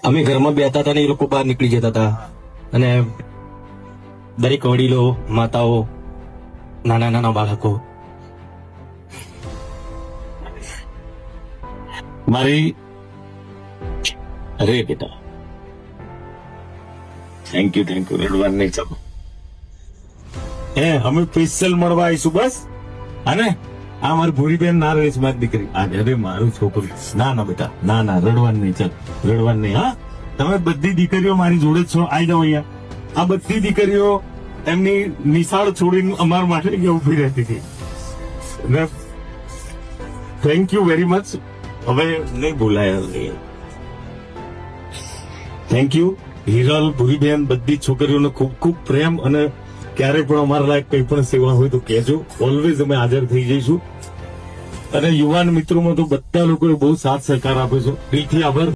અમે ઘરમાં બેઠા હતા ને એ લોકો બહાર નીકળી જતા હતા અને દરેક વડીલો માતાઓ નાના નાના બાળકો મારી અરે બેટા થેન્ક યુ રડવાનું નહીં ચાલો અમે સ્પેશિયલ મળવા આવીશું બસ અને આ મારી ભૂરીબેન ના રહે છે મારી દીકરી અરે મારું છોકરું ના બેટા ના રડવાનું નહીં ચાલ રડવાનું નહીં હા તમે બધી દીકરીઓ મારી જોડે જ છો આવી જાઓ અહીંયા આ બધી દીકરીઓ એમની નિશાળ છોડીને અમારા માટે અહીંયા ઉભી રહેતી હતી થેન્ક યુ વેરી મચ હવે નહીં બોલાય થેન્ક યુ હિરલ ભૂરીબેન બધી છોકરીઓને ખૂબ ખૂબ પ્રેમ અને ક્યારે પણ અમારા લાયક કંઈ પણ સેવા હોય તો કહેજો ઓલવેઝ અમે હાજર થઈ જઈશું અને યુવાન મિત્રોમાં તો બધા લોકોએ બહુ સાથ સહકાર આપ્યો છે દિલથી આભાર